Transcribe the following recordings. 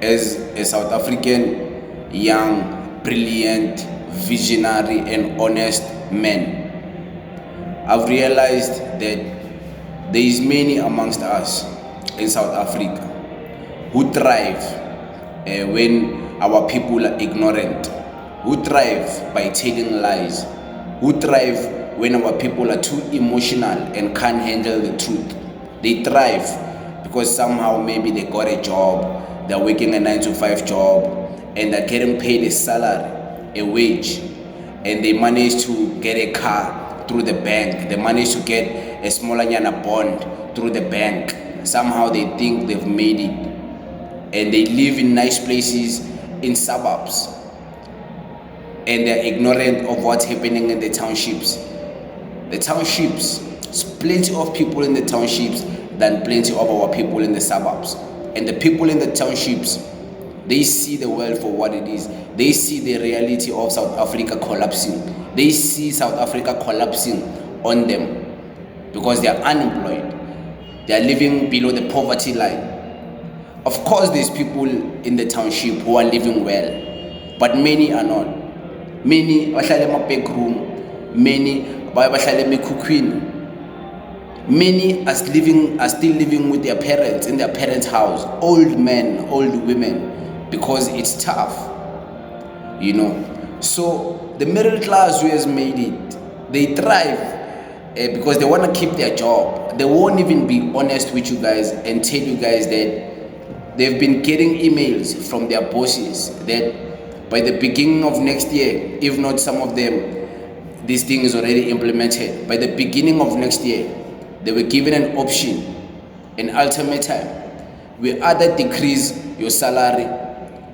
as a South African young, brilliant, visionary, and honest man, I've realized that there is many amongst us in South Africa who thrive when our people are ignorant, who thrive by telling lies, who thrive when our people are too emotional and can't handle the truth. They thrive because somehow maybe they got a job, they're working a 9 to 5 job, and they're getting paid a salary, a wage, and they manage to get a car through the bank, they manage to get a smaller nyana bond through the bank. Somehow they think they've made it, and they live in nice places in suburbs, and they're ignorant of what's happening in the townships. The townships, there's plenty of people in the townships than plenty of our people in the suburbs. And the people in the townships, they see the world for what it is. They see the reality of South Africa collapsing. They see South Africa collapsing on them because they are unemployed. They are living below the poverty line. Of course, there's people in the township who are living well, but many are not. Many bahlala ema-back room, many bahlala emikhukhwini. Many are still living with their parents in their parents' house, old men, old women, because it's tough, you know. So the middle class who has made it, they thrive because they want to keep their job. They won't even be honest with you guys and tell you guys that they've been getting emails from their bosses that by the beginning of next year, if not some of them, this thing is already implemented. By the beginning of next year, they were given an option, an ultimatum. We either decrease your salary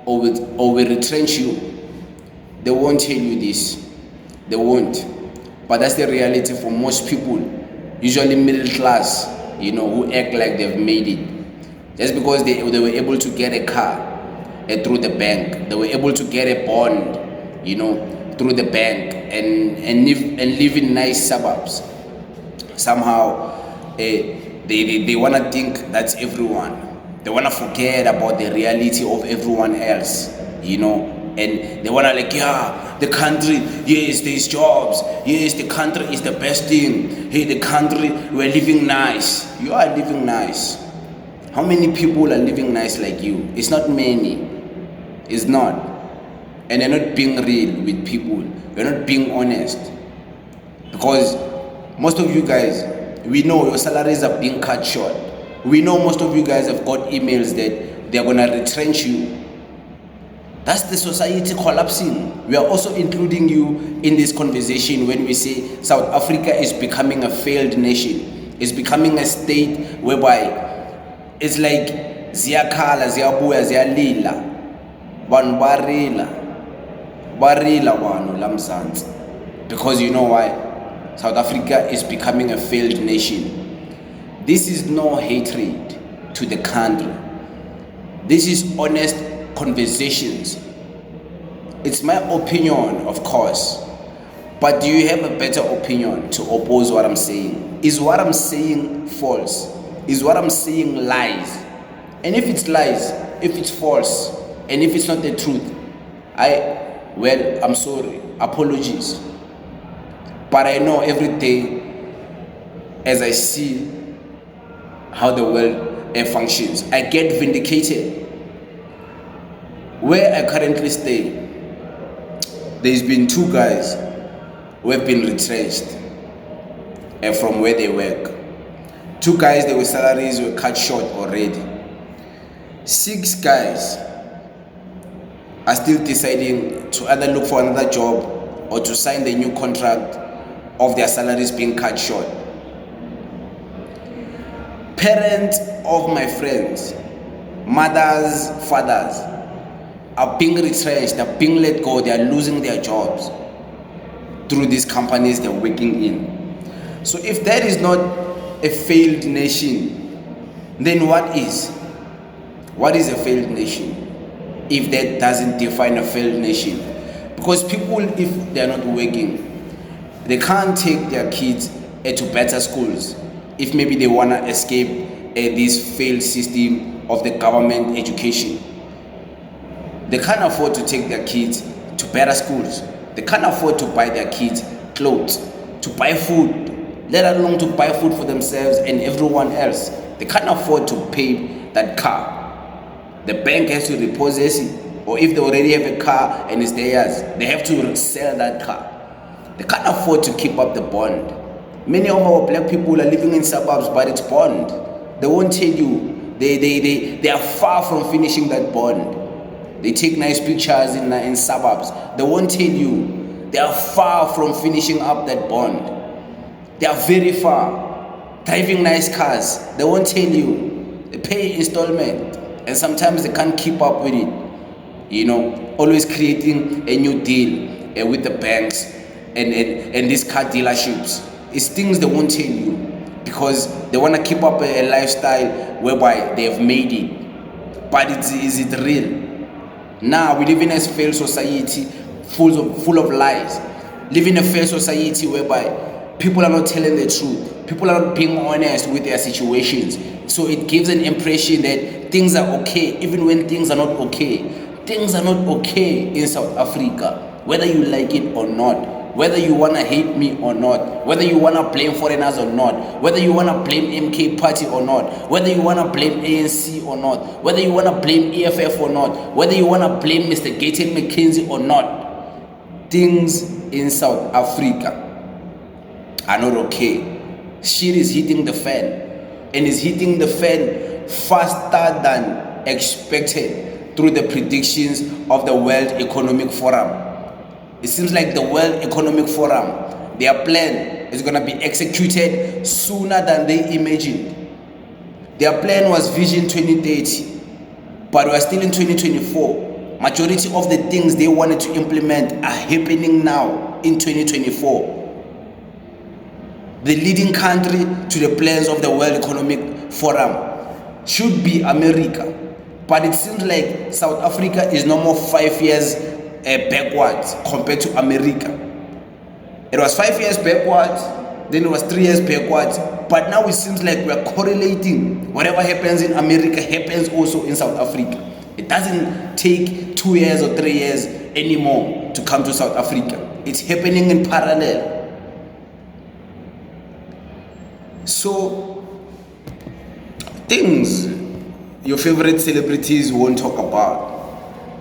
or we retrench you. They won't tell you this. They won't. But that's the reality for most people, usually middle class, you know, who act like they've made it. Just because they were able to get a car through the bank, they were able to get a bond, you know, through the bank and live in nice suburbs. Somehow they want to think that's everyone. They want to forget about the reality of everyone else, you know. And they want to yeah, the country, yes, there's jobs, yes, the country is the best thing, hey, the country, we're living nice. You are living nice. How many people are living nice like you? It's not many. It's not. And they're not being real with people. They're not being honest. Because most of you guys, we know your salaries are being cut short. We know most of you guys have got emails that they're going to retrench you. That's the society collapsing. We are also including you in this conversation when we say South Africa is becoming a failed nation. It's becoming a state whereby it's like ziyakhala, ziyabuya, ziyalila. Vanhu barila vanhu la mzansi. Because you know why? South Africa is becoming a failed nation. This is no hatred to the country. This is honest conversations. It's my opinion, of course, but do you have a better opinion to oppose what I'm saying? Is what I'm saying false? Is what I'm saying lies? And if it's lies, if it's false, and if it's not the truth, I'm sorry, apologies. But I know every day, as I see how the world functions, I get vindicated. Where I currently stay, there's been 2 guys who have been retrenched from where they work. 2 guys, their salaries were cut short already. 6 guys are still deciding to either look for another job or to sign the new contract of their salaries being cut short. Parents of my friends, mothers, fathers, are being retrenched, they're being let go, they are losing their jobs through these companies they're working in. So if that is not a failed nation, then what is? What is a failed nation if that doesn't define a failed nation? Because people, if they're not working, they can't take their kids to better schools if maybe they want to escape this failed system of the government education. They can't afford to take their kids to better schools. They can't afford to buy their kids clothes, to buy food, let alone to buy food for themselves and everyone else. They can't afford to pay that car. The bank has to repossess it, or if they already have a car and it's theirs, they have to sell that car. They can't afford to keep up the bond. Many of our black people are living in suburbs, but it's bond. They won't tell you. They are far from finishing that bond. They take nice pictures in suburbs. They won't tell you. They are far from finishing up that bond. They are very far. Driving nice cars. They won't tell you. They pay installment. And sometimes they can't keep up with it. You know, always creating a new deal with the banks and these car dealerships. It's things they won't tell you because they want to keep up a lifestyle whereby they have made it. But is it real? Now we live in a failed society full of lies. Live in a failed society whereby people are not telling the truth. People are not being honest with their situations. So it gives an impression that things are okay even when things are not okay. Things are not okay in South Africa, whether you like it or not. Whether you want to hate me or not, whether you want to blame foreigners or not, whether you want to blame MK Party or not, whether you want to blame ANC or not, whether you want to blame EFF or not, whether you want to blame Mr. Gayton McKenzie or not, things in South Africa are not okay. Shit is hitting the fan, and is hitting the fan faster than expected through the predictions of the World Economic Forum. It seems like the World Economic Forum, their plan is going to be executed sooner than they imagined. Their plan was Vision 2030, but we're still in 2024. Majority of the things they wanted to implement are happening now in 2024. The leading country to the plans of the World Economic Forum should be America, but it seems like South Africa is no more 5 years backwards compared to America. It was 5 years backwards, then it was 3 years backwards, but now it seems like we're correlating. Whatever happens in America happens also in South Africa. It doesn't take 2 years or 3 years anymore to come to South Africa. It's happening in parallel. So, things your favorite celebrities won't talk about,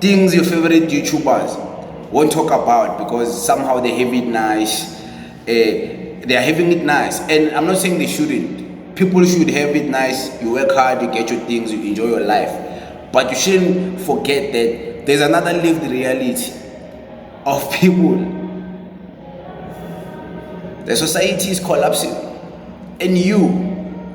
things your favorite YouTubers won't talk about because somehow they have it nice. They are having it nice, and I'm not saying they shouldn't. People should have it nice. You work hard, you get your things, you enjoy your life, but you shouldn't forget that there's another lived reality of people. The society is collapsing, and you,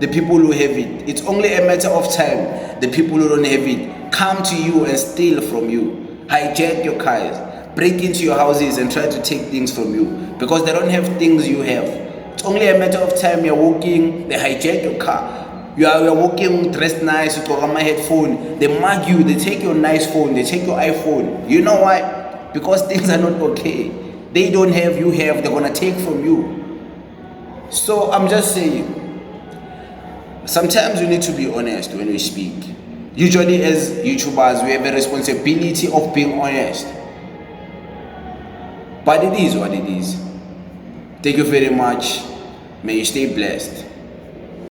the people who have it, it's only a matter of time. The people who don't have it come to you and steal from you, hijack your cars, break into your houses and try to take things from you because they don't have things you have. It's only a matter of time. You're walking, they hijack your car. You're walking dressed nice, you got my headphone, they mug you, they take your nice phone, they take your iPhone. You know why? Because things are not okay. They don't have, you have, they're gonna take from you. So I'm just saying, sometimes we need to be honest when we speak. Usually as YouTubers, we have a responsibility of being honest. But it is what it is. Thank you very much. May you stay blessed.